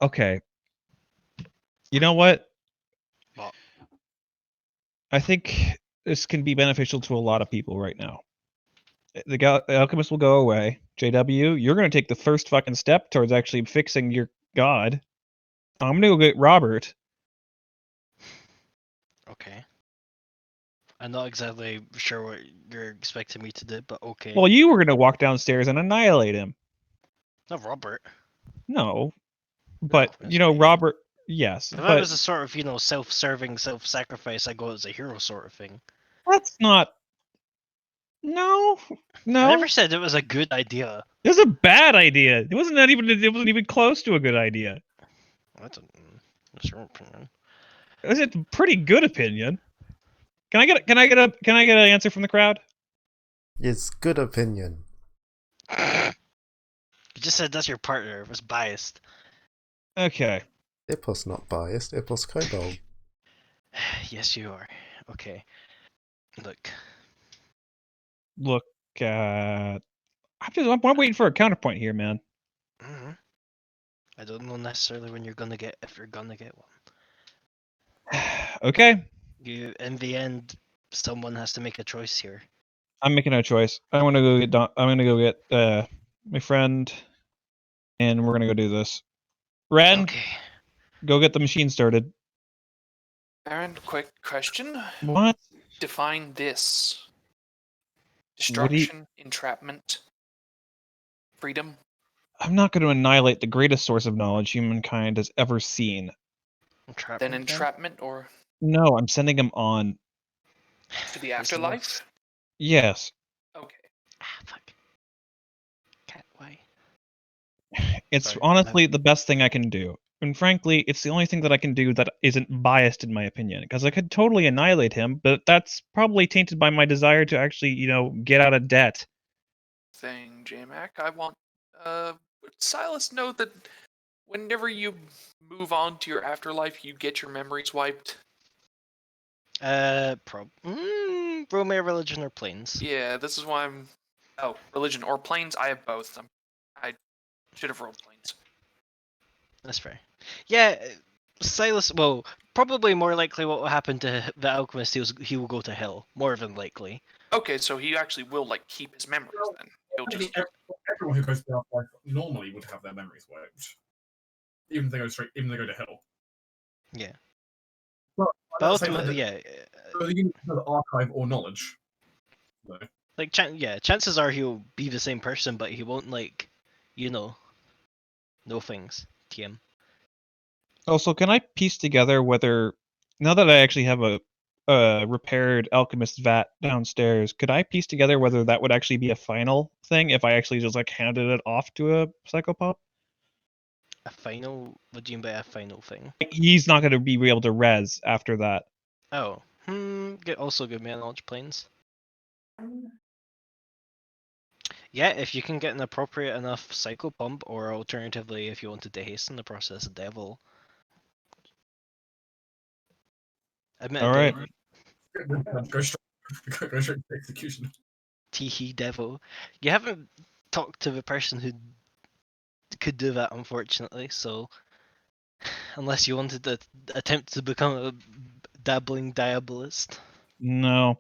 Okay. You know what? What? I think this can be beneficial to a lot of people right now. The alchemist will go away. JW, you're going to take the first fucking step towards actually fixing your god. I'm going to go get Robert. Okay. I'm not exactly sure what you're expecting me to do, but okay. Well, you were going to walk downstairs and annihilate him. Not Robert. No. But, alchemist, right? Robert, yes. If that But was a sort of, self-serving, self-sacrifice, I go as a hero sort of thing. that's not... No. I No. never said it was a good idea. It was a bad idea. It wasn't even close to a good idea. That's your opinion. It was a pretty good opinion. Can I get an answer from the crowd? It's good opinion. You just said that's your partner. It was biased. Okay. Ipos not biased. Ipos kobold. Yes, you are. Okay. Look at... I'm waiting for a counterpoint here, man. Mm-hmm. I don't know necessarily when if you're gonna get one. Okay. In the end, someone has to make a choice here. I'm making a choice. I'm gonna go get my friend, and we're gonna go do this. Ren, Okay. go get the machine started. Aaron, quick question. What? Define this. What do you- Destruction, entrapment, freedom. I'm not going to annihilate the greatest source of knowledge humankind has ever seen. Then entrapment or No, I'm sending him on. to the afterlife? Yes. Okay. Fuck. Cat, why? It's Sorry, honestly the best thing I can do. And frankly, it's the only thing that I can do that isn't biased in my opinion. Because I could totally annihilate him, but that's probably tainted by my desire to actually, get out of debt. Thing, J-Mac. I want Silas know that whenever you move on to your afterlife, you get your memories wiped. Romeo, religion, or planes? Yeah, this is why I'm... Oh, religion or planes? I have both. I should have rolled planes. That's fair. Yeah, Silas, well, probably more likely what will happen to the alchemist is he will go to hell, more than likely. Okay, so he actually will, keep his memories then. He'll just... Everyone who goes to the afterlife normally would have their memories wiped. Even if they go to hell. Yeah. But ultimately, yeah. So you have archive or knowledge. No. Chances are he'll be the same person, but he won't, know things. TM. Also, can I piece together whether, now that I actually have a repaired alchemist vat downstairs, could I piece together whether that would actually be a final thing if I actually just handed it off to a psychopop? A final? What do you mean by a final thing? He's not going to be able to res after that. Oh. Also give me a knowledge planes. Yeah, if you can get an appropriate enough psycho pump, or alternatively, if you wanted to hasten the process, a devil. Alright. Go straight to execution. Teehee devil. You haven't talked to the person who could do that, unfortunately, so unless you wanted to attempt to become a dabbling diabolist. No.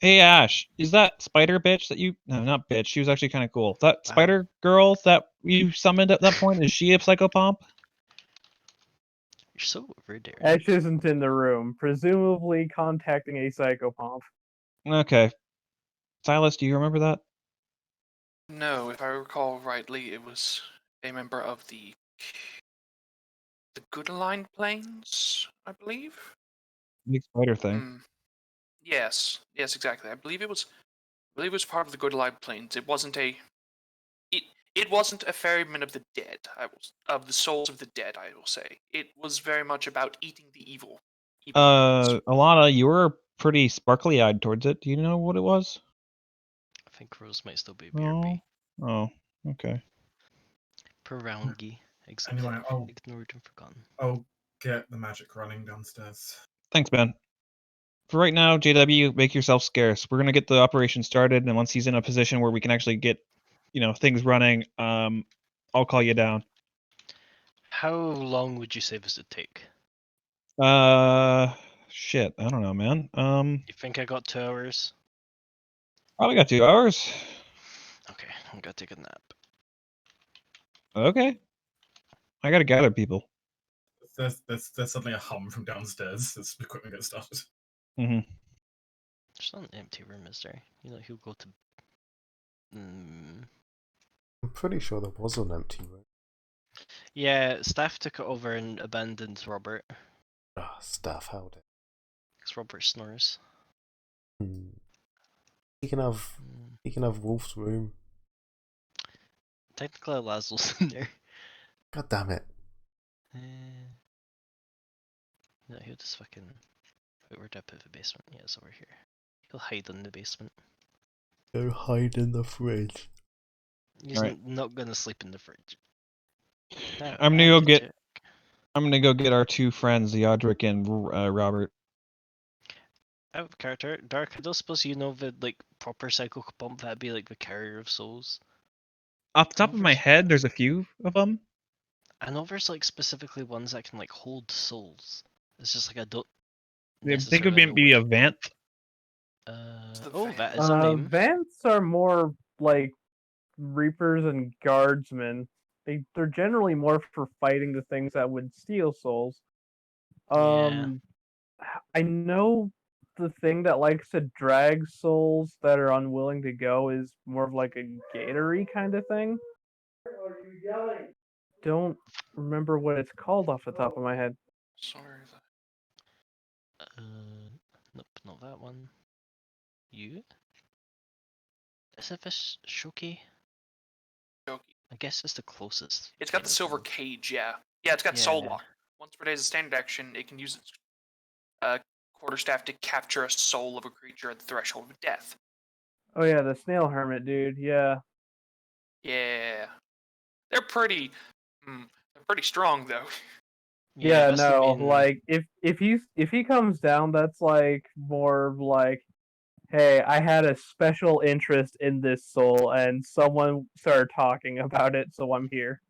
Hey Ash, is that spider bitch that you... No, not bitch, she was actually kind of cool. That spider girl that you summoned at that point, is she a psychopomp? You're so rude, Derek. Ash isn't in the room, presumably contacting a psychopomp. Okay. Silas, do you remember that? No, if I recall rightly, it was a member of the Good Aligned Planes, I believe? Big spider thing. Yes, exactly. I believe it was part of the Good Aligned Planes. It wasn't a ferryman of the dead. Of the souls of the dead, I will say. It was very much about eating the evil. Alana, you were pretty sparkly-eyed towards it. Do you know what it was? I think Rose might still be BRB. Oh, okay. Peroungi. Anyway, Ignored and forgotten. I'll get the magic running downstairs. Thanks, Ben. For right now, JW, make yourself scarce. We're gonna get the operation started, and once he's in a position where we can actually get, things running, I'll call you down. How long would you say this would take? Shit, I don't know, man. You think I got 2 hours? Probably got 2 hours. Okay, I'm gonna take a nap. Okay. I gotta gather people. There's suddenly a hum from downstairs as equipment gets started. Mm-hmm. There's not an empty room, is there? You know, he'll go to. I'm pretty sure there was an empty room. Yeah, staff took it over and abandoned Robert. Ah, staff held it. Because Robert snores. Hmm. He can have Wolf's room. Technically, Laszlo's in there. God damn it. No, he'll just fucking. Wait, where'd I put the basement? Yeah, it's over here. He'll hide in the basement. Go hide in the fridge. He's Alright. not gonna sleep in the fridge. Now, I'm gonna I go need to get. check. I'm gonna go get our 2 friends, Theodric and Robert. Out of character, Dark. I don't suppose you know the like proper psycho pump that'd be like the carrier of souls. Off the top of my head, there's a few of them. I know there's like specifically ones that can like hold souls. It's just like I don't. I think it necessarily would know be a which- Vanth. the Oh, Vant. that is a name. Vents are more like reapers and guardsmen. They're generally more for fighting the things that would steal souls. Yeah. I know the thing that likes to drag souls that are unwilling to go is more of like a gatory kind of thing. Don't remember what it's called off the top of my head. Sorry. Nope, not that one. You? Is it this Shoki? Shoki. I guess it's the closest. It's got kind the of silver thing. cage, yeah. Yeah, it's got soul Yeah. lock. Once per day as a standard action, it can use its quarterstaff to capture a soul of a creature at the threshold of death. Oh yeah, the snail hermit dude. Yeah. Yeah. They're pretty strong though. Yeah, that's the no, main- like if he comes down, that's like more like, hey, I had a special interest in this soul, and someone started talking about it, so I'm here.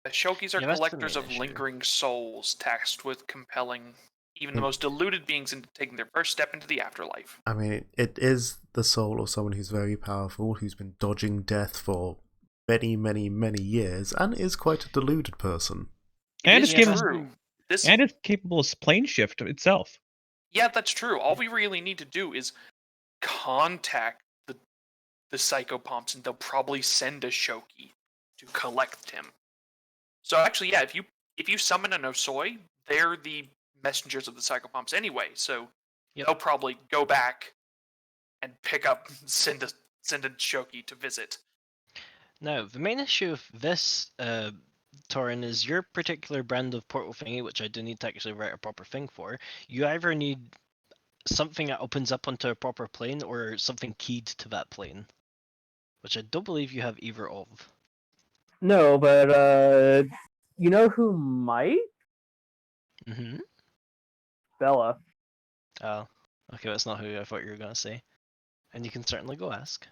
The Shokis are Yeah, that's the collectors main of issue. lingering souls, tasked with compelling even the most deluded beings into taking their first step into the afterlife. I mean, it is the soul of someone who's very powerful, who's been dodging death for many, many, many years, and is quite a deluded person. And It it's is capable. true. This, And it's capable of plane shift itself. yeah, that's true. All we really need to do is contact the psychopomps, and they'll probably send a Shoki to collect him. So actually, yeah, if you summon an Osoi, they're the messengers of the psychopomps anyway. So Yep. they'll probably go back and pick up, send a Shoki to visit. Now, the main issue of this, Torin, is your particular brand of portal thingy, which I do need to actually write a proper thing for. You either need something that opens up onto a proper plane, or something keyed to that plane, which I don't believe you have either of. No, but you know who might? Mm-hmm. Bella. Oh, okay, that's not who I thought you were gonna say. And you can certainly go ask.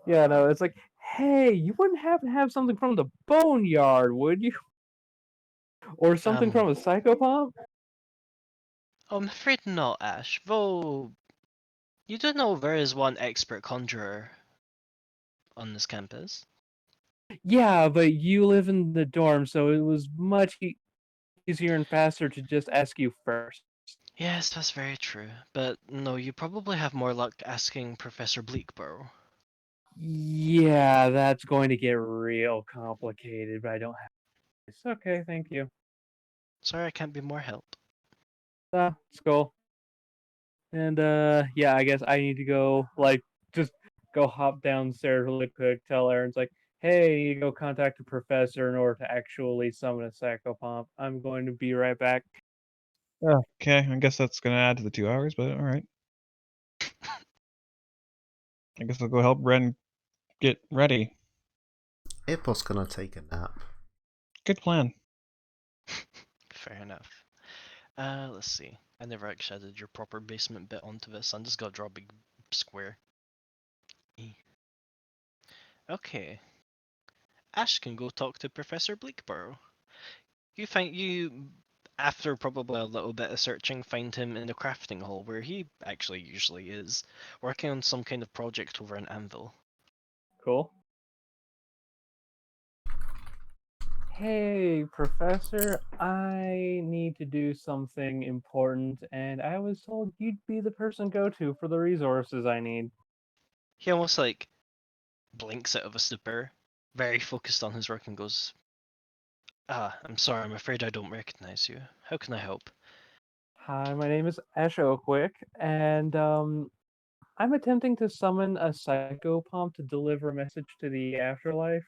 Yeah, no, it's like, hey, you wouldn't happen to have something from the boneyard, would you? Or something from a psychopomp? Oh, I'm afraid not, Ash. Though you do know there is one expert conjurer on this campus. Yeah, but you live in the dorm, so it was much easier and faster to just ask you first. Yes, that's very true. But no, you probably have more luck asking Professor Bleakborough. Yeah, that's going to get real complicated, but I don't have It's okay, thank you. Sorry, I can't be more help. It's cool. And yeah, I guess I need to go just go hop downstairs really quick, tell Aaron's like, hey, you go contact the professor in order to actually summon a psychopomp. I'm going to be right back. Okay, I guess that's gonna add to the 2 hours, but all right. I guess I'll go help Ren get ready. Ipos gonna take a nap. Good plan. Fair enough. Let's see. I never actually added your proper basement bit onto this. I'm just gonna draw a big square. Okay. Ash can go talk to Professor Bleakborough. after probably a little bit of searching, find him in the crafting hall where he actually usually is, working on some kind of project over an anvil. Cool. Hey, Professor, I need to do something important, and I was told you'd be the person to go to for the resources I need. He almost like blinks out of a stupor, very focused on his work, and goes, I'm sorry, I'm afraid I don't recognize you. How can I help? Hi, my name is Ash Oakwick, and I'm attempting to summon a psychopomp to deliver a message to the afterlife.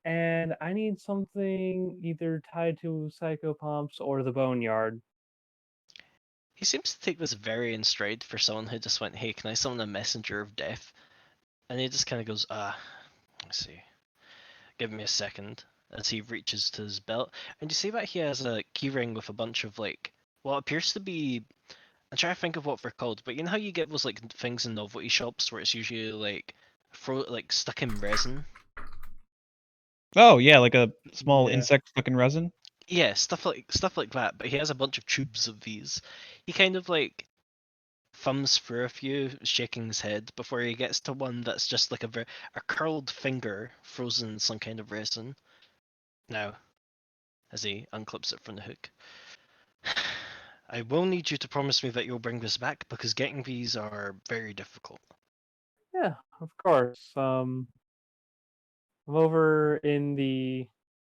And I need something either tied to psychopomps or the boneyard. He seems to take this very in stride for someone who just went, hey, can I summon a messenger of death? And he just kind of goes, let's see. Give me a second. As he reaches to his belt. And you see that he has a keyring with a bunch of like, what appears to be, I'm trying to think of what they're called, but you know how you get those like things in novelty shops where it's usually like, stuck in resin? Oh yeah, like a small Yeah. insect fucking resin. Yeah, stuff like that. But he has a bunch of tubes of these. He kind of like thumbs through a few, shaking his head before he gets to one that's just like a curled finger frozen in some kind of resin. Now, as he unclips it from the hook, I will need you to promise me that you'll bring this back because getting these are very difficult. Yeah, of course. I'm over in the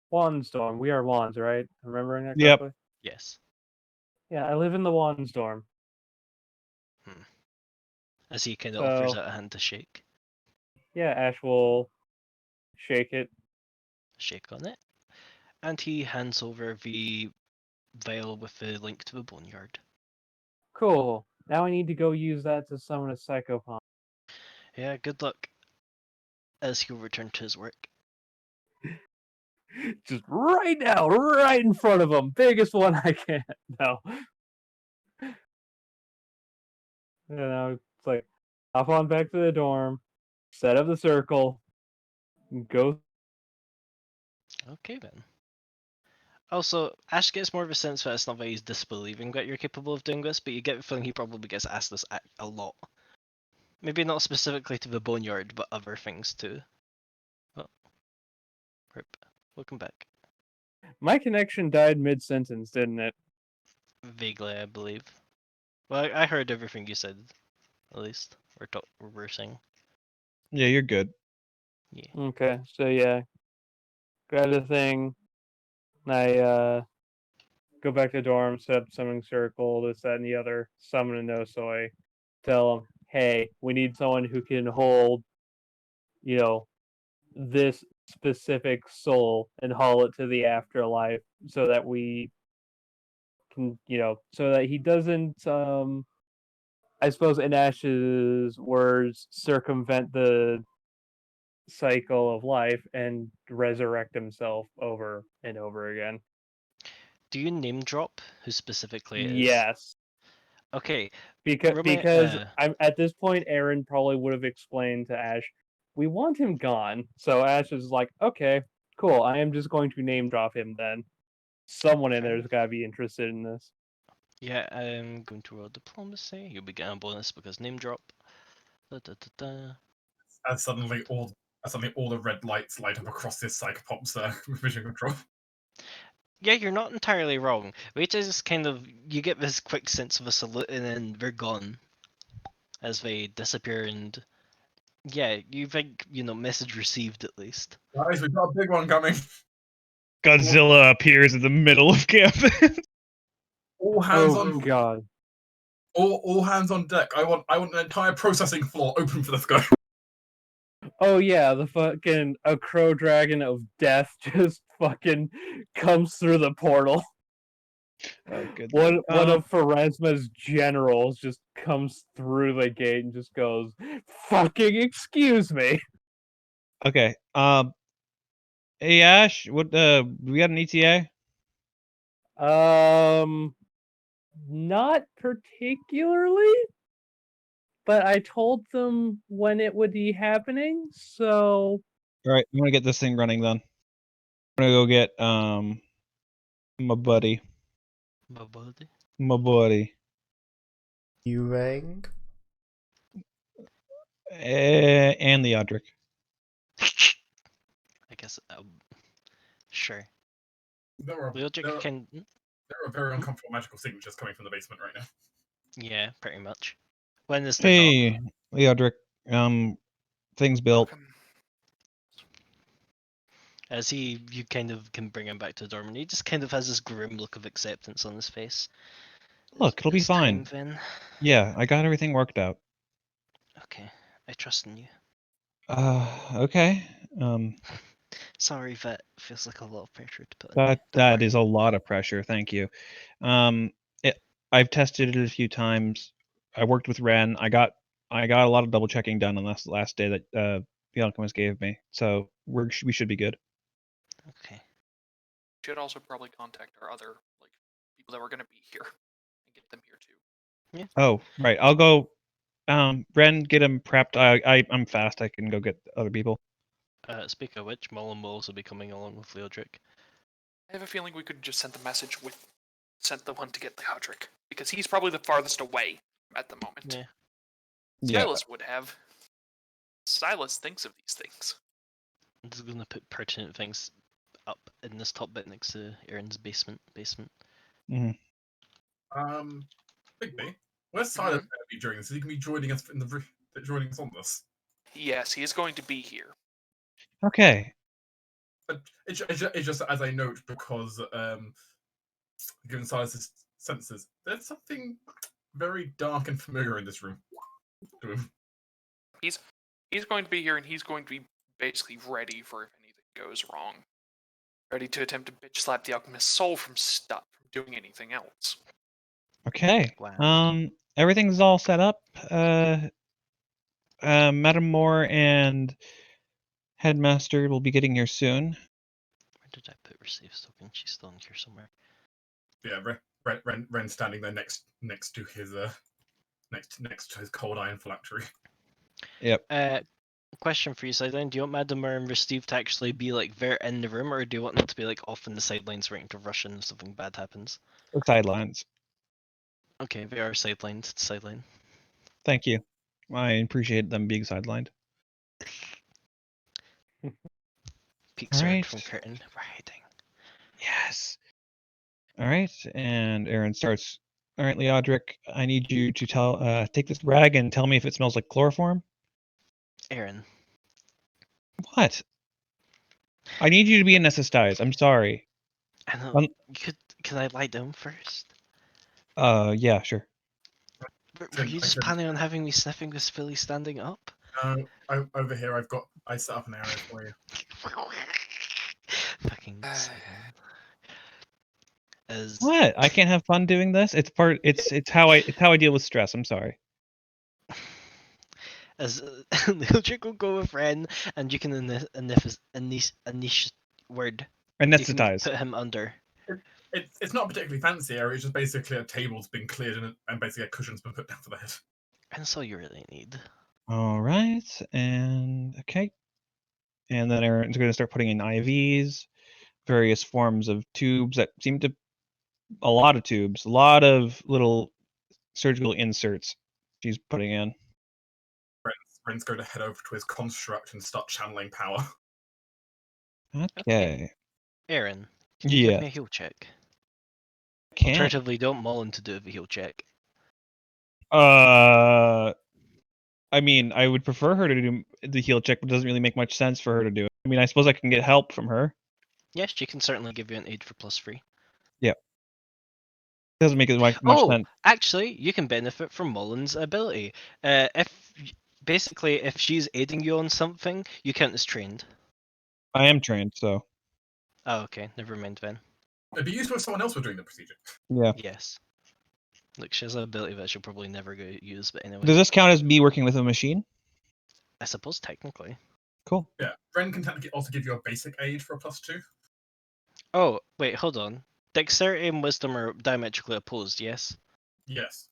Wands dorm. We are Wands, right? Am I remembering that Yep. correctly? Yes. Yeah, I live in the Wands dorm. As he kind of offers So, out a hand to shake. yeah, Ash will shake it. Shake on it. And he hands over the vial with the link to the boneyard. Cool. Now I need to go use that to summon a psychopomp. Yeah, good luck. As he'll return to his work. Just right now, right in front of him. Biggest one I can. No. You know, it's like, hop on back to the dorm, set up the circle, go. Okay then. Also, Ash gets more of a sense that it's not that he's disbelieving that you're capable of doing this, but you get the feeling he probably gets asked this a lot. Maybe not specifically to the boneyard, but other things too. Oh, rip. Welcome back. My connection died mid sentence, didn't it? Vaguely, I believe. Well, I heard everything you said, at least. Or we're saying. Yeah, you're good. Yeah. Okay, so yeah, grab the thing. I go back to the dorm, set up summoning circle, this, that, and the other. Summon a no soy. Tell them, hey, we need someone who can hold, you know, this specific soul and haul it to the afterlife, so that we can, so that he doesn't, I suppose, in Ash's words, circumvent the cycle of life and resurrect himself over and over again. Do you name drop who specifically it is? Yes. Okay. Because I'm at this point, Aaron probably would have explained to Ash, we want him gone. So Ash is like, okay, cool. I am just going to name drop him then. Someone in there's got to be interested in this. Yeah, I'm going to roll diplomacy. You'll be getting a bonus because name drop. Da, da, da, da. And suddenly all the red lights light up across this psychopop's vision control. Yeah, you're not entirely wrong. Which is kind of, you get this quick sense of a salute and then they're gone as they disappear. And yeah, you think, message received at least. Guys, we've got a big one coming. Godzilla appears in the middle of campus. All hands Oh on god. all hands on deck. I want an entire processing floor open for this guy. Oh yeah, the fucking a crow dragon of death just fucking comes through the portal. Oh, good. One of Pharasma's generals just comes through the gate and just goes, "Fucking excuse me." Okay. Hey Ash, what? We got an ETA? Not particularly, but I told them when it would be happening, so All right, I'm gonna get this thing running then. I'm gonna go get My buddy. My buddy. My buddy. You rang? And Leodric. I guess. Sure. There are Leodric can. there are very uncomfortable magical signatures coming from the basement right now. Yeah, pretty much. When is the Hey, Leodric. Things built. Welcome. As you kind of can bring him back to the dorm, and he just kind of has this grim look of acceptance on his face. Look, it'll be It's time, fine. Vin. Yeah, I got everything worked out. Okay, I trust in you. Okay. Sorry, Vet. Feels like a lot of pressure to put on you. Don't That worry. is a lot of pressure. Thank you. I've tested it a few times. I worked with Ren. I got a lot of double checking done on this last day that the alchemist gave me. So we should be good. Okay. Should also probably contact our other people that were gonna be here and get them here too. Oh, right. I'll go. Ren, get him prepped. I'm fast. I can go get other people. Speak of which, Mullen will also be coming along with Leodric. I have a feeling we could just send the message sent the one to get Leodric because he's probably the farthest away at the moment. Yeah. Yeah. Silas would have. Silas thinks of these things. I'm just gonna put pertinent things up in this top bit next to Aaron's basement. Mhm. Bigby, where's Silas going to be during this? Is he going to be joining us joining us on this? Yes, he is going to be here. Okay. But it's just as I note because given Silas's senses, there's something very dark and familiar in this room. To him. He's going to be here, and he's going to be basically ready for if anything goes wrong. Ready to attempt to bitch slap the alchemist's soul from doing anything else. Okay. Wow. Everything's all set up. Madam Moore and Headmaster will be getting here soon. Where did I put receive token? She's still in here somewhere. Yeah, Ren standing there next to his next to his cold iron phylactery. Yep. Question for you, Sideline. Do you want Madam and Steve to actually be like there in the room, or do you want them to be like off in the sidelines waiting to rush in if something bad happens? Sidelines. Okay, they are sidelined. It's sideline. Thank you. I appreciate them being sidelined. Peek sword Alright. from curtain. We're hiding. Yes. All right, and Aaron starts. All right, Leodric, I need you to take this rag and tell me if it smells like chloroform. Aaron. What? I need you to be anesthetized. I'm sorry. I know. Um, Can I lie down first? Yeah, sure. Were you just planning on having me sniffing this filly standing up? Over here, I set up an area for you. Fucking sideline. What? I can't have fun doing this. It's how I deal with stress. I'm sorry. As Leodric will go with Ren, and you can word. You can Anesthetize. put him under. It's not a particularly fancy area. It's just basically a table's been cleared and basically a cushion's been put down for the head. And that's all you really need. All right, and okay, and then Aaron's going to start putting in IVs, various forms of tubes that seem to a lot of little surgical inserts she's putting in. Ren's going to head over to his construct and start channeling power. Okay. Aaron, can you give Yeah. me a heal check? Can't. Alternatively, don't Mullen to do a heal check. I mean, I would prefer her to do the heal check, but it doesn't really make much sense for her to do it. I mean, I suppose I can get help from her. Yes, she can certainly give you an aid for +3. Doesn't make much sense. Actually, you can benefit from Mullen's ability. If she's aiding you on something, you count as trained. I am trained, so Oh, okay. Never mind then. It'd be useful if someone else were doing the procedure. yeah. Yes. Look, she has an ability that she'll probably never go use, but anyway. Does this count as me working with a machine? I suppose technically. Cool. Yeah, Ren can technically also give you a basic aid for a +2. Oh, wait, hold on. Dexterity and wisdom are diametrically opposed, yes? Yes.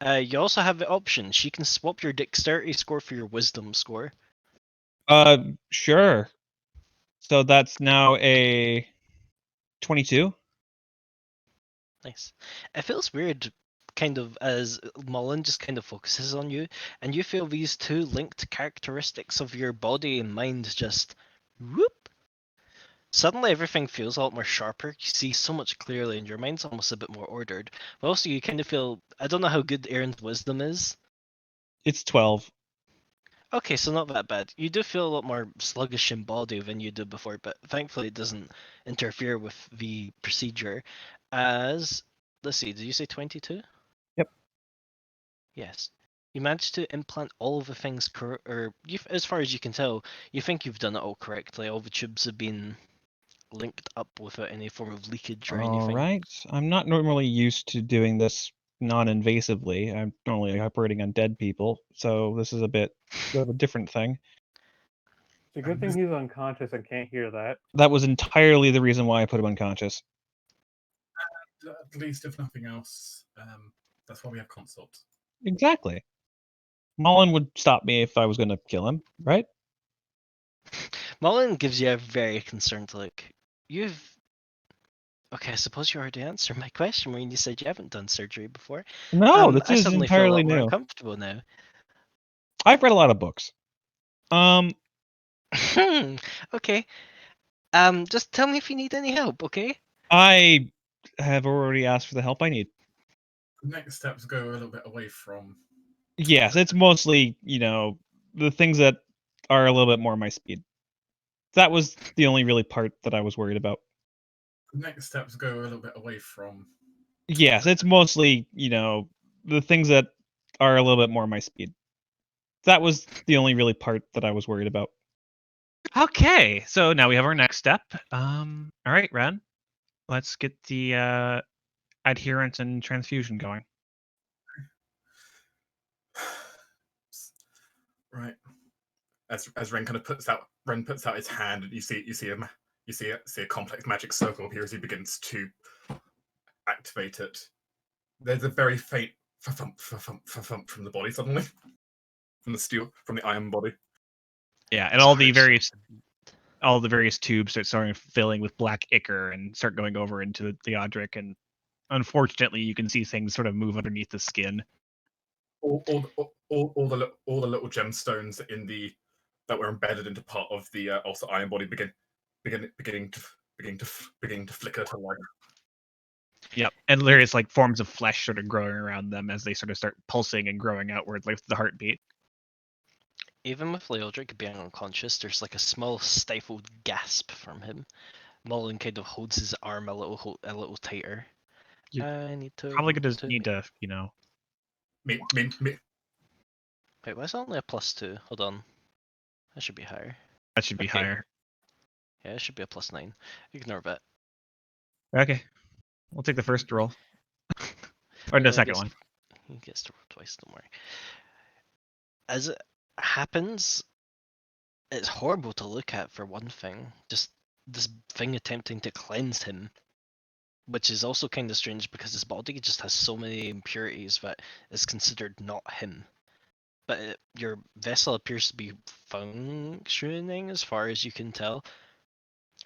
You also have the option. She can swap your dexterity score for your wisdom score. Sure. So that's now a 22. Nice. It feels weird, kind of, as Mullen just kind of focuses on you, and you feel these two linked characteristics of your body and mind just whoop. Suddenly everything feels a lot more sharper. You see so much clearly, and your mind's almost a bit more ordered. But also, you kind of feel. I don't know how good Aaron's wisdom is. It's 12. Okay, so not that bad. You do feel a lot more sluggish in body than you did before, but thankfully it doesn't interfere with the procedure. As let's see, did you say 22? Yep. Yes. You managed to implant all of the things or as far as you can tell, you think you've done it all correctly. All the tubes have been linked up without any form of leakage or All anything. right. I'm not normally used to doing this non-invasively. I'm normally operating on dead people, so this is a bit of a different thing. It's a good thing he's unconscious and can't hear that. That was entirely the reason why I put him unconscious. At least, if nothing else, that's why we have consult. Exactly. Mullen would stop me if I was going to kill him, right? Mullen gives you a very concerned look. Okay, I suppose you already answered my question when you said you haven't done surgery before. No, this I is suddenly feel a entirely lot more new. uncomfortable now. I've read a lot of books. Okay. Just tell me if you need any help, okay? I have already asked for the help I need. The next steps go a little bit away from. Yes, it's mostly, the things that are a little bit more my speed. That was the only really part that I was worried about. The next steps go a little bit away from. Yes, it's mostly, the things that are a little bit more my speed. That was the only really part that I was worried about. Okay, so now we have our next step. All right, Ren, let's get the adherence and transfusion going. Right. As Ren kind of puts out his hand, and you see a complex magic circle appear as he begins to activate it. There's a very faint thump from the body suddenly, from the iron body. Yeah, and all the various tubes start starting filling with black ichor and start going over into the Odric, and unfortunately, you can see things sort of move underneath the skin. All the little gemstones that were embedded into part of the also iron body beginning to flicker to life. Yep, and various forms of flesh sort of growing around them as they sort of start pulsing and growing outward, like the heartbeat. Even with Leodric being unconscious, there's a small stifled gasp from him. Mullen kind of holds his arm a little tighter. I need to. Probably gonna need to, Me. Wait, why is it only a +2? Hold on. That should be higher. That should be Okay. higher. Yeah, it should be a +9. Ignore that. Okay, we'll take the first roll. Or the second one. He gets to roll twice, don't worry. As it happens, it's horrible to look at for one thing. Just this thing attempting to cleanse him. Which is also kind of strange because his body just has so many impurities that it's considered not him. But your vessel appears to be functioning as far as you can tell.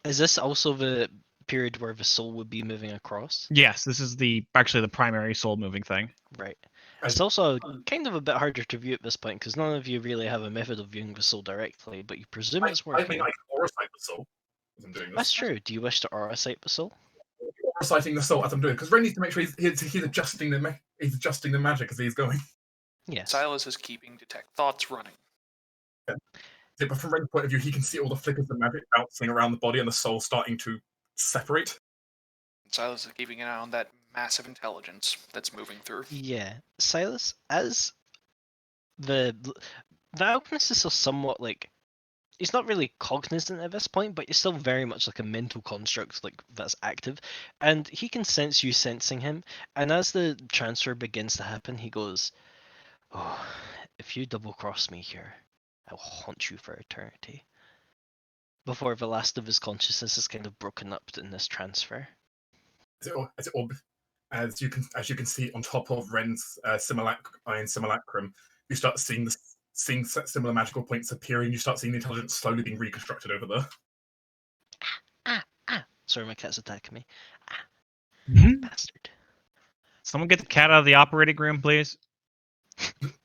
Is this also the period where the soul would be moving across? Yes, this is actually the primary soul moving thing. Right. It's also kind of a bit harder to view at this point because none of you really have a method of viewing the soul directly, but you presume it's working. I mean, I can aura sight the soul as I'm doing this. That's true. Do you wish to aura sight the soul? Aura sighting the soul as I'm doing it, because Ren needs to make sure he's adjusting the magic as he's going. Yes. Silas is keeping detect thoughts running. Yeah, but from Ren's point of view, he can see all the flickers of magic bouncing around the body and the soul starting to separate. Silas is keeping an eye on that massive intelligence that's moving through. Yeah. Silas, as the alchemist is still somewhat he's not really cognizant at this point, but he's still very much like a mental construct that's active, and he can sense you sensing him. And as the transfer begins to happen, he goes, "Oh, if you double cross me here, I'll haunt you for eternity." Before the last of his consciousness is kind of broken up in this transfer. As you can see on top of Ren's iron simulacrum, you start seeing similar magical points appearing. You start seeing the intelligence slowly being reconstructed over there. Sorry, my cat's attacking me. Mm-hmm. Bastard. Someone get the cat out of the operating room, please.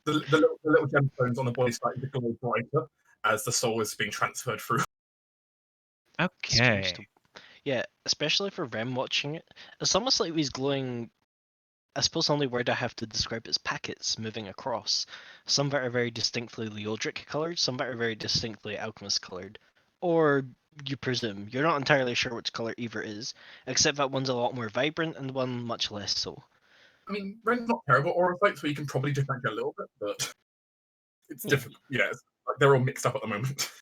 The little gemstones on the body start to glow brighter as the soul is being transferred through. Okay. Yeah, especially for Rem watching it, it's almost like he's glowing. I suppose the only word I have to describe it is packets moving across. Some that are very distinctly Leodric coloured, some that are very distinctly Alchemist coloured. Or you presume. You're not entirely sure which colour either is, except that one's a lot more vibrant and one much less so. I mean, Ren's not terrible at aura fight, so you can probably differentiate a little bit, but it's Yeah. difficult. Yeah, like they're all mixed up at the moment.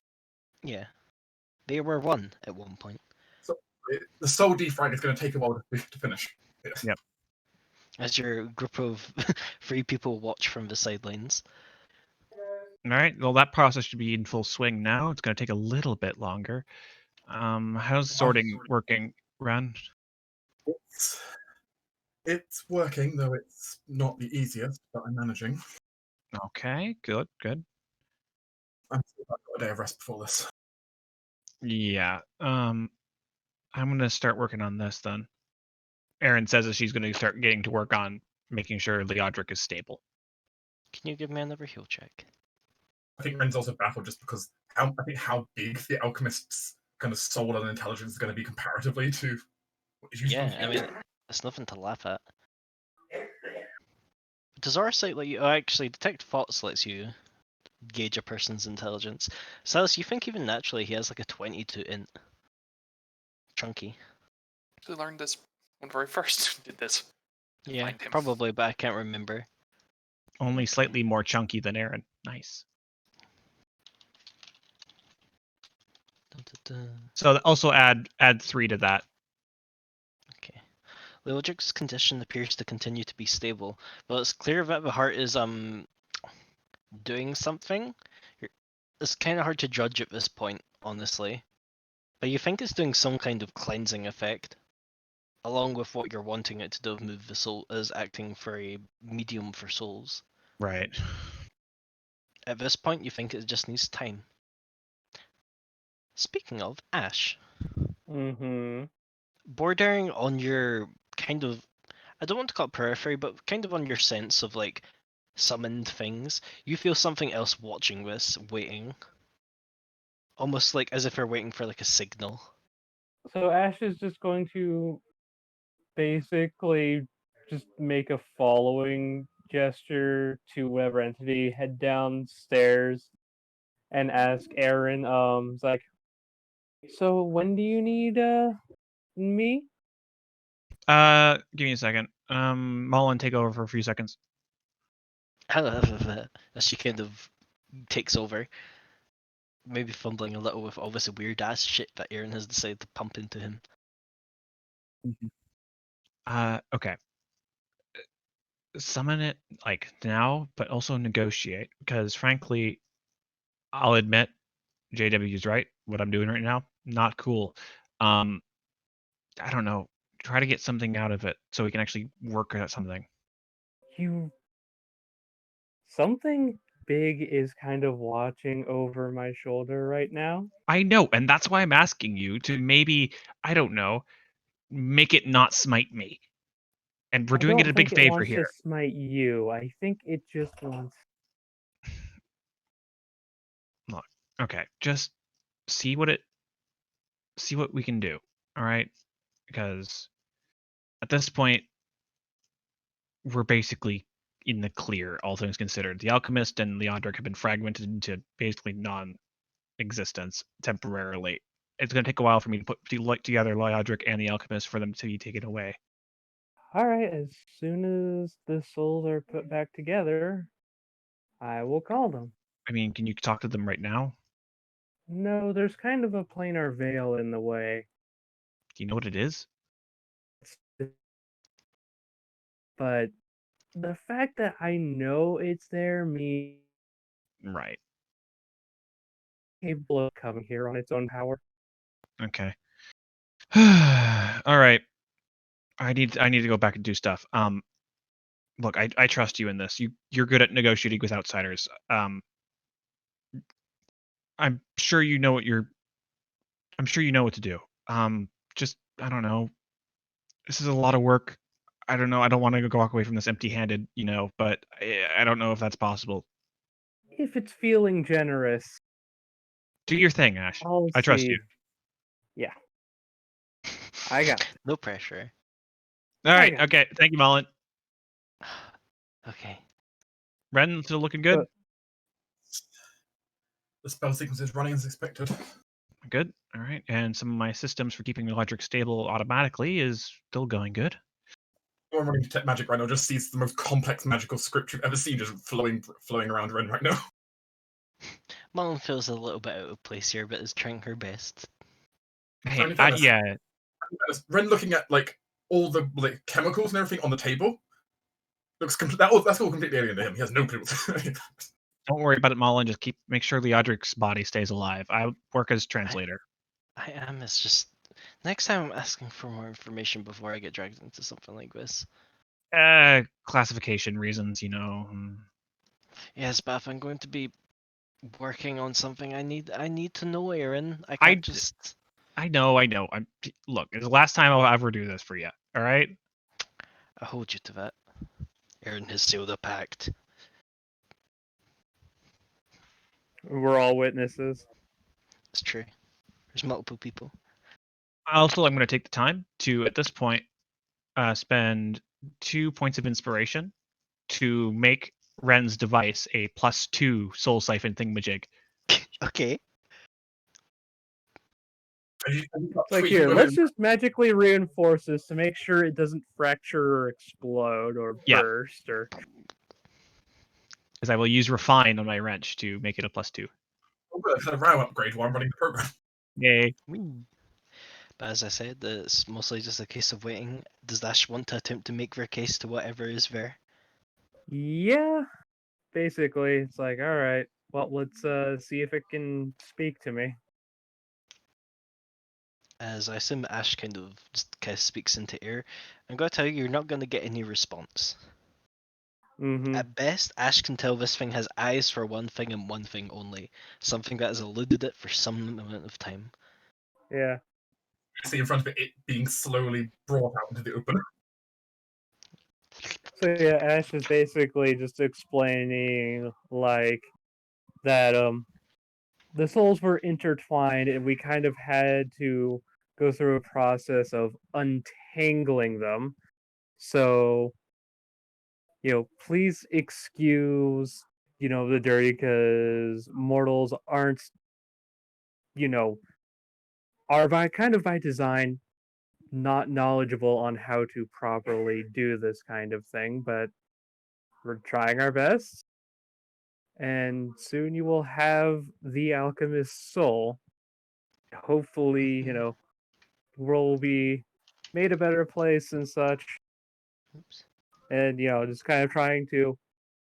Yeah. They were one at one point. So the soul defrag is going to take a while to finish. Yes. Yep. As your group of 3 people watch from the sidelines. All right. Well, that process should be in full swing now. It's going to take a little bit longer. How's sorting working, Ren? It's working, though it's not the easiest, but I'm managing. Okay. Good. Good. I'm still got a day of rest before this. Yeah. I'm going to start working on this then. Erin says that she's going to start getting to work on making sure Leodric is stable. Can you give me another heal check? I think Ren's also baffled just because how big the alchemist's kind of soul and intelligence is going to be comparatively to what is used. Yeah, I mean, it's nothing to laugh at. Does our site let you actually detect thoughts lets you gauge a person's intelligence? Silas, you think even naturally he has like a 22 int? Chunky. We learned this when we first did this. Yeah, Find him. probably, but I can't remember. Only slightly more chunky than Erin. Nice. So also add 3 to that. Okay. Leodric's condition appears to continue to be stable, but it's clear that the heart is doing something. It's kind of hard to judge at this point, honestly. But you think it's doing some kind of cleansing effect, along with what you're wanting it to do, move the soul, is acting for a medium for souls. Right. At this point, you think it just needs time. Speaking of, Ash, Mm-hmm. bordering on your kind of, I don't want to call it periphery, but kind of on your sense of like summoned things, you feel something else watching this, waiting. Almost like as if you're waiting for like a signal. So Ash is just going to basically just make a following gesture to whatever entity, head downstairs, and ask Aaron, it's like, so when do you need me? Give me a second. Mullen, take over for a few seconds. As she kind of takes over, maybe fumbling a little with all this weird ass shit that Aaron has decided to pump into him. Okay. Summon it like now, but also negotiate because frankly, I'll admit JW is right. What I'm doing right now, not cool. I don't know. Try to get something out of it so we can actually work at something. Something big is kind of watching over my shoulder right now. I know, and that's why I'm asking you to maybe, I don't know, make it not smite me. And we're I doing it don't a big think it favor wants here. to smite you. I think it just wants. Look, okay, just see what we can do. All right? Because at this point, we're basically in the clear, all things considered. The Alchemist and Leodric have been fragmented into basically non-existence temporarily. It's going to take a while for me to put together Leodric and the Alchemist for them to be taken away. All right, as soon as the souls are put back together, I will call them. I mean, can you talk to them right now? No, there's kind of a planar veil in the way. Do you know what it is? But the fact that I know it's there means Right. capable of coming here on its own power. Okay. All right. I need to go back and do stuff. Look, I trust you in this. You're good at negotiating with outsiders. I'm sure you know I'm sure you know what to do. Just I don't know. This is a lot of work. I don't know. I don't want to walk away from this empty-handed, but I don't know if that's possible. If it's feeling generous, Do your thing, Ash. I'll I trust see. you. Yeah, I got this. No pressure. All right. got Okay. Thank you, Mullen. Okay. Ren, still looking good? But- The spell sequence is running as expected. Good. All right. And some of my systems for keeping the electric stable automatically is still going good. I'm running Detect Magic right now. Just sees the most complex magical script you've ever seen, just flowing around Ren right now. Mullen feels a little bit out of place here, but is trying her best. Hey, in fairness- yeah. Ren looking at like all the chemicals and everything on the table looks that's all completely alien to him. He has no clue. Don't worry about it, Mullen. Just make sure Leodric's body stays alive. I work as translator. I am. It's just next time I'm asking for more information before I get dragged into something like this. Classification reasons, Yes, but if I'm going to be working on something, I need to know, Aaron. I I can't d- just. I know. Look, it's the last time I'll ever do this for you. All right. I hold you to that. Aaron has sealed a pact. We're all witnesses. It's true. There's multiple people. Also, I'm going to take the time to, at this point, spend 2 points of inspiration to make Ren's device a +2 soul siphon thingamajig. Okay. It's like, here, let's just magically reinforce this to make sure it doesn't fracture or explode or Yeah. burst or. Because I will use refine on my wrench to make it a +2. I've had a RAW upgrade while I'm running the program. Yay. But as I said, it's mostly just a case of waiting. Does Ash want to attempt to make their case to whatever is there? Yeah, basically, it's like, all right, well, let's see if it can speak to me. As I assume Ash kind of speaks into air. I'm going to tell you, you're not going to get any response. Mm-hmm. At best, Ash can tell this thing has eyes for one thing and one thing only. Something that has eluded it for some amount of time. Yeah. You see in front of it being slowly brought out into the open. So yeah, Ash is basically just explaining like that the souls were intertwined and we kind of had to go through a process of untangling them. So, please excuse, the dirty because mortals aren't, are by design not knowledgeable on how to properly do this kind of thing, but we're trying our best. And soon you will have the alchemist's soul. Hopefully, the world will be made a better place and such. Oops. And, just kind of trying to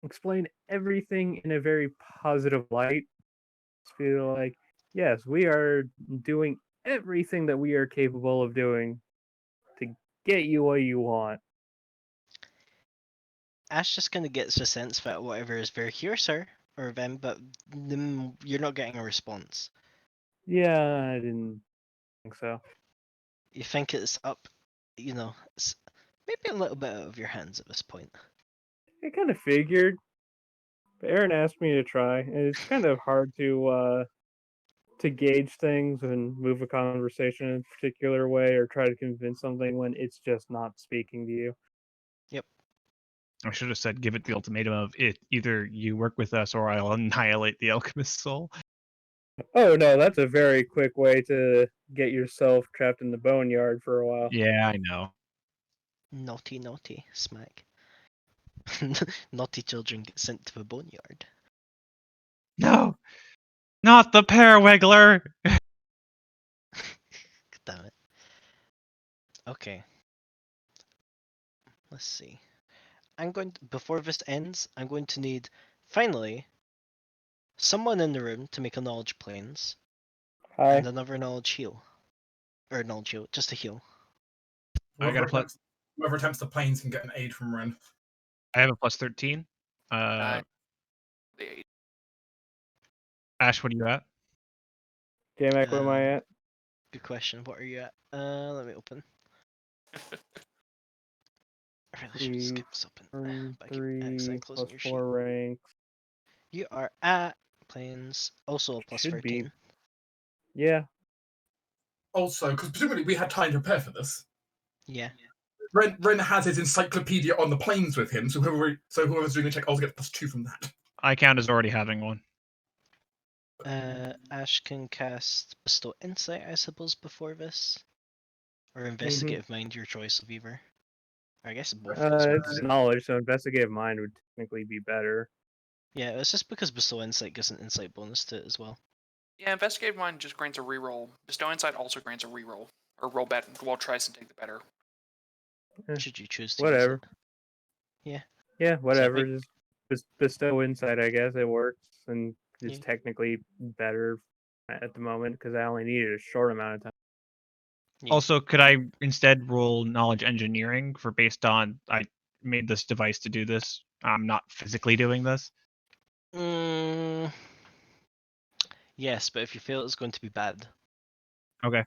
explain everything in a very positive light. Just feel like, yes, we are doing everything that we are capable of doing to get you what you want. Ash just kind of gets a sense that whatever is there here, sir, or them, but you're not getting a response. Yeah, I didn't think so. You think it's up, it's maybe a little bit out of your hands at this point. I kind of figured. But Aaron asked me to try, and it's kind of hard to gauge things and move a conversation in a particular way or try to convince something when it's just not speaking to you. Yep. I should have said, give it the ultimatum of either you work with us or I'll annihilate the alchemist's soul. Oh no, that's a very quick way to get yourself trapped in the boneyard for a while. Yeah, I know. Naughty, smack. Naughty children get sent to the boneyard. No! Not the Parawiggler! Damn it. Okay. Let's see. Before this ends, I'm going to need, finally, someone in the room to make a knowledge planes. Hi. And another knowledge heal. Or knowledge heal, just a heal. I got a Whoever attempts the planes can get an aid from Ren. I have a +13. The Ash, what are you at? J-Mac, where am I at? Good question. What are you at? Let me open. should see, skip something. turn But I keep 3 accidentally closing plus your 4 sheet. ranks. You are at planes, also a plus Should be. 13. Yeah. Also, because presumably we had time to prepare for this. Yeah. Ren has his encyclopedia on the planes with him, so whoever's doing the check also gets +2 from that. I count as already having one. Ash can cast Bestow Insight, I suppose, before this. Or Investigative Mind, your choice of either. Or I guess both. It's knowledge, so investigative mind would technically be better. Yeah, it's just because Bestow Insight gives an insight bonus to it as well. Yeah, Investigative Mind just grants a reroll. Bestow Insight also grants a reroll. Or roll better. Well, tries to take the better. Should you choose to Whatever. use it. Yeah. Yeah, whatever. think- Just bestow insight, I guess. It works, and it's Yeah. technically better at the moment because I only needed a short amount of time. Yeah. Also, could I instead roll knowledge engineering for based on I made this device to do this? I'm not physically doing this. Yes, but if you fail, it's going to be bad. Okay.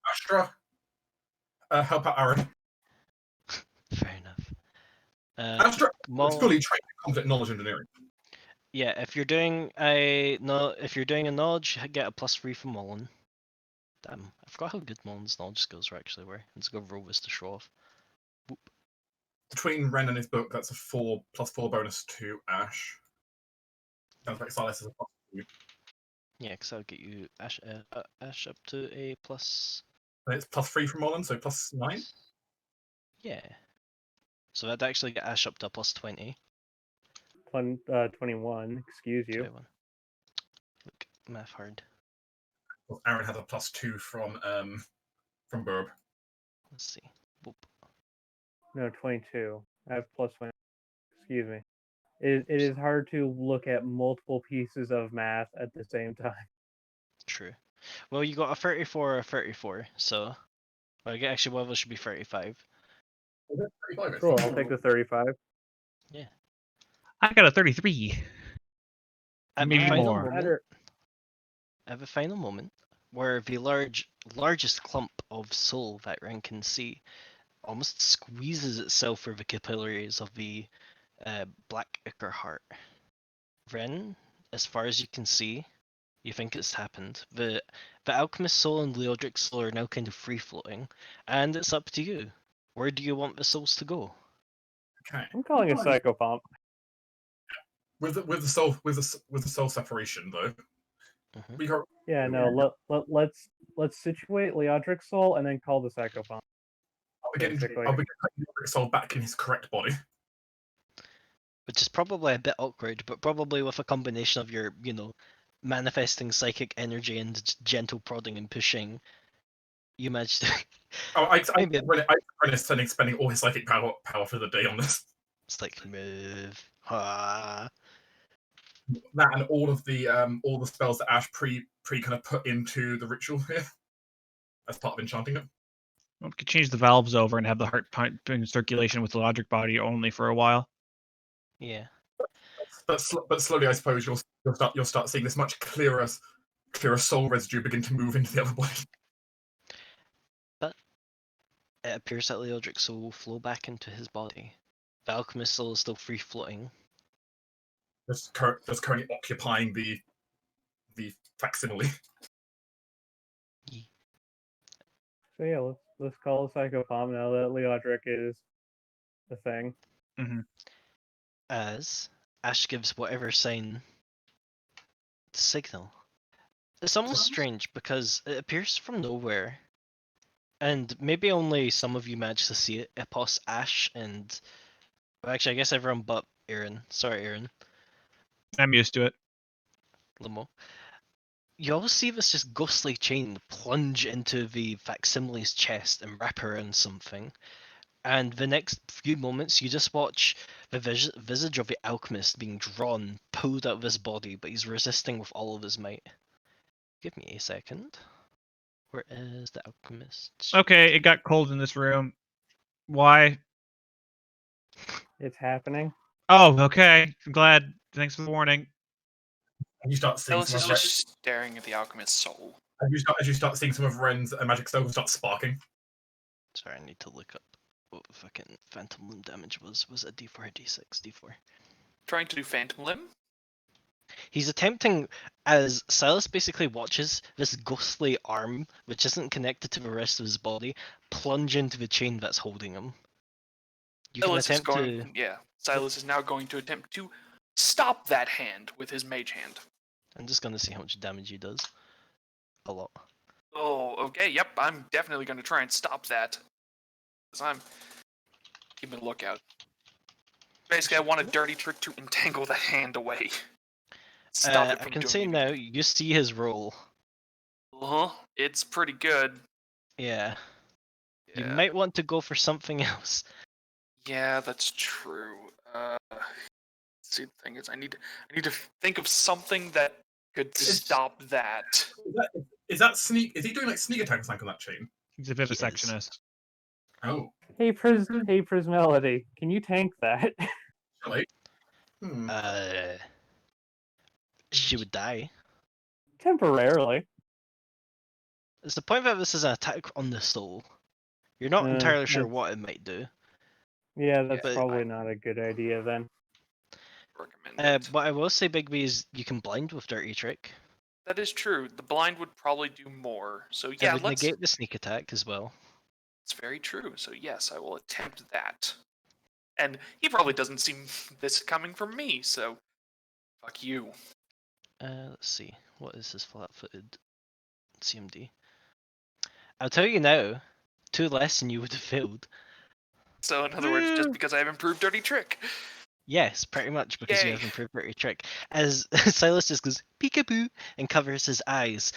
Astra, help out Aaron. Fair enough. Astra is Maul- fully trained in conflict knowledge engineering. Yeah, if you're doing a knowledge, get a +3 from Mullen. Damn, I forgot how good Mullen's knowledge skills actually were. Let's go roll this to show off. Boop. Between Ren and his book, that's a +4 bonus to Ash. Sounds like Silas is a +2. Yeah, because I'll get you Ash up to a plus. And it's +3 from Mullen, so +9. Yeah. So that'd actually get Ash up to a +20. 21. Excuse you. 21. Look, math hard. Aaron has a +2 from Burb. Let's see. Boop. No, 22. I have +1. Excuse me. It is hard to look at multiple pieces of math at the same time. True. Well, you got a 34 or a 34, so. Well, actually, one of us should be 35. Is it 35? Cool, I'll take the 35. I got a 33. At Maybe the final more. moment, Better. at the final moment, where the largest clump of soul that Ren can see almost squeezes itself through the capillaries of the black ichor heart. Ren, as far as you can see, you think it's happened. The alchemist soul and Leodric's soul are now kind of free floating, and it's up to you. Where do you want the souls to go? Okay. I'm calling a psychopomp. With the soul separation though, Mhm. we are Yeah, no, let's situate Leodric's soul and then call the psychopomp. Basically. I'll be putting the soul back in his correct body. Which is probably a bit awkward, but probably with a combination of your, manifesting psychic energy and gentle prodding and pushing, you managed to. Oh, I Maybe Ren is spending all his psychic power for the day on this. it's like move. Ah. That and all the spells that Ash pre kind of put into the ritual here as part of enchanting it. We could change the valves over and have the heart pump in circulation with the logic body only for a while. Yeah. But slowly, I suppose you'll start seeing this much clearer soul residue begin to move into the other body. But it appears that Leodric's soul will flow back into his body. The alchemist soul is still free floating. Just currently occupying the facsimile. So yeah, let's call a psychopomp now that Leodric is the thing. As Ash gives whatever sign the signal. It's almost strange because it appears from nowhere. And maybe only some of you managed to see it. Epos, Ash, and well, actually I guess everyone but Aaron. Sorry, Aaron. I'm used to it. Limo. You always see this just ghostly chain plunge into the facsimile's chest and wrap around something. And the next few moments, you just watch the visage of the alchemist being drawn, pulled out of his body, but he's resisting with all of his might. Give me a second. Where is the alchemist? Okay, it got cold in this room. Why? It's happening. Oh, okay. I'm glad. Thanks for the warning. And you start seeing Ellis some is of just staring at the alchemist's soul. as you start seeing some of Ren's magic soul start sparking. Sorry, I need to look up what fucking Phantom Limb damage was. Was it a D4 or D6? D4. Trying to do Phantom Limb. He's attempting, as Silas basically watches this ghostly arm, which isn't connected to the rest of his body, plunge into the chain that's holding him. You can Silas is attempt going. to. Yeah, Silas is now going to attempt to stop that hand with his mage hand. I'm just gonna see how much damage he does. A lot. Oh, okay. Yep, I'm definitely going to try and stop that. Because I'm keeping a lookout. Basically, I want a dirty trick to entangle the hand away. Stop it I from can doing say it. now, you see his roll. Uh-huh. It's pretty good. Yeah. You Yeah. might want to go for something else. Yeah, that's true. See, the thing is, I need to think of something that could stop that. Is that sneak? Is he doing like sneak attack or something on that chain? He's a vivisectionist. Oh, Hey Prismelody, can you tank that? really? Hmm. She would die. Temporarily. It's the point that this is an attack on the soul. You're not entirely sure that's- what it might do. Yeah, that's But- probably not a good idea then. Recommend it. What I will say, Bigby, is you can blind with Dirty Trick. That is true. The blind would probably do more. So It yeah, would let's. negate the sneak attack as well. It's very true. So yes, I will attempt that. And he probably doesn't see this coming from me. So fuck you. Let's see. What is his flat-footed CMD? I'll tell you now. 2 less than you would have failed. So in other words, just because I have improved Dirty Trick. Yes, pretty much, because you Yay. have improved Dirty Trick. As Silas just goes peekaboo and covers his eyes.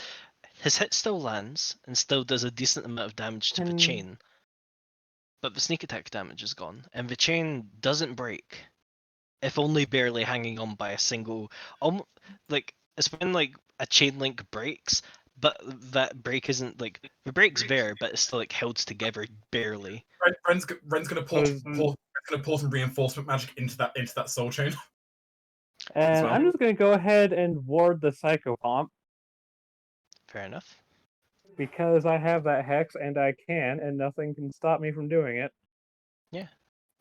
His hit still lands and still does a decent amount of damage to the Can- chain. But the sneak attack damage is gone. And the chain doesn't break. If only barely hanging on by a single... like, it's when like a chain link breaks, but that break isn't like... The break's there, but it's still like held together barely. Ren's gonna pour Was- some reinforcement magic into that soul chain. And well. I'm just gonna go ahead and ward the Psychopomp Fair enough. because I have that hex and I can, and nothing can stop me from doing it.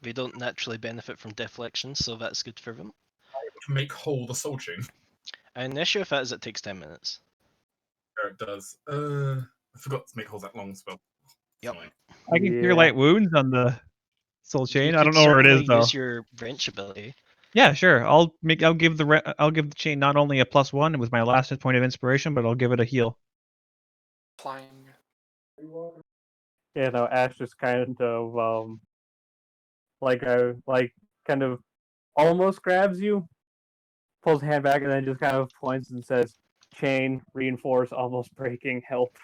They don't naturally benefit from deflection, so that's good for them. To make whole the soul chain. And the issue with that is it takes 10 minutes. There it does. I forgot to make holes that long spell. Yep. Fine. I can cure Yeah. light wounds on the soul chain. You I don't could know where it is certainly though. use your wrench ability. Yeah, sure. I'll give the chain not only a +1 with my last hit point of inspiration, but I'll give it a heal. Applying. Yeah, no, Ash just kind of kind of almost grabs you, pulls hand back, and then just kind of points and says, "Chain, reinforce, almost breaking, help."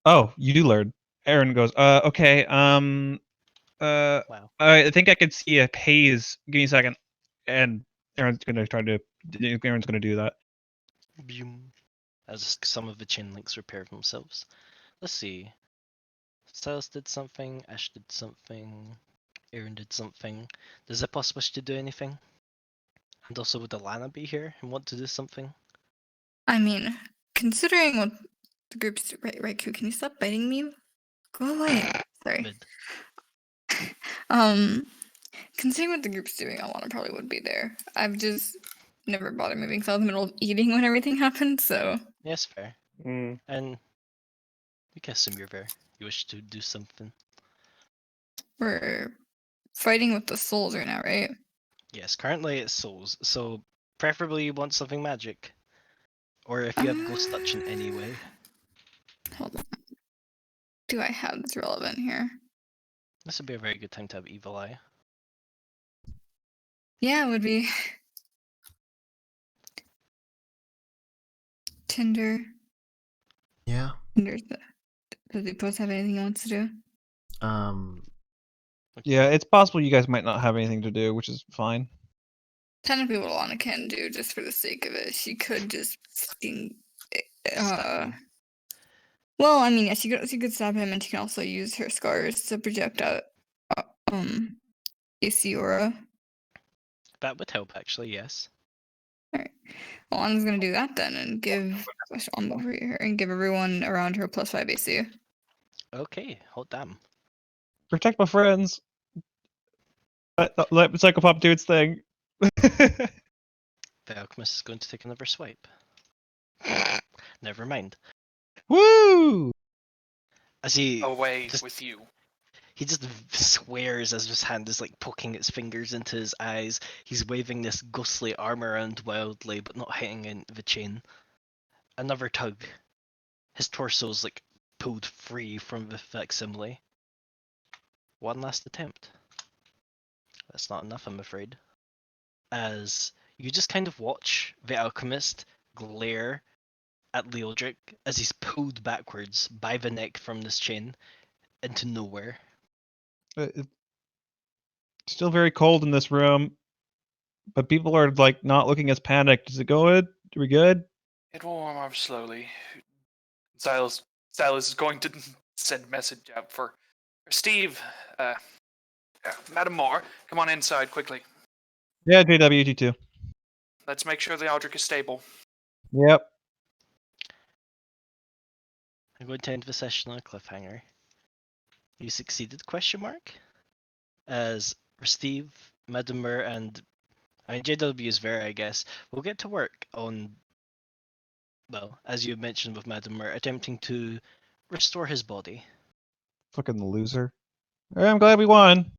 Oh, you do learn. Aaron goes, okay, Wow. I think I can see a haze. Give me a second. And Aaron's gonna do that. Boom. As some of the chain links repair themselves. Let's see. Silas did something, Ash did something, Aaron did something. Does Zippos wish to do anything? And also would Alana be here and want to do something? I mean, considering what the group's right, Ku, can you stop biting me? Go away. Sorry. Mid. Considering what the group's doing, Alana probably would be there. I've just never bothered moving because I was in the middle of eating when everything happened, so Yes, fair. Mm. And we can assume you're there. You wish to do something. we're fighting with the souls right now, right? Yes, currently it's souls, so preferably you want something magic. Or if you have ghost touch in any way. Hold on. Do I have this relevant here? This would be a very good time to have Evil Eye. Yeah, it would be. Tinder. Yeah. Does the post have anything he wants to do? Yeah, it's possible you guys might not have anything to do, which is fine. Technically, what Alana can do, just for the sake of it, she could just sting. Stab him. Well, I mean, yeah, she could stab him, and she can also use her scars to project out AC aura. That would help, actually, yes. Well, Alana's gonna do that then, and give everyone around her +5 AC. Okay, hold damn. Protect my friends. Let Psychopop do its thing. The alchemist is going to take another swipe. Never mind. Woo! As he Away just with you. he just swears as his hand is like poking its fingers into his eyes. He's waving this ghostly arm around wildly, but not hitting into the chain. Another tug. His torso's like pulled free from the facsimile. One last attempt. That's not enough, I'm afraid. As you just kind of watch the alchemist glare at Leodric as he's pulled backwards by the neck from this chain into nowhere. It's still very cold in this room, but people are like not looking as panicked. Is it good? Are we good? It will warm up slowly. Silas is going to send message out for Steve. Madam Moore, come on inside quickly. Yeah, JWT2. Let's make sure the Aldrich is stable. Yep. I'm going to end the session on a cliffhanger. You succeeded? Question mark. As Steve, Madimer, and JW is Vera, I guess, will get to work on, well, as you mentioned with Madimer, attempting to restore his body. Fucking loser. I'm glad we won.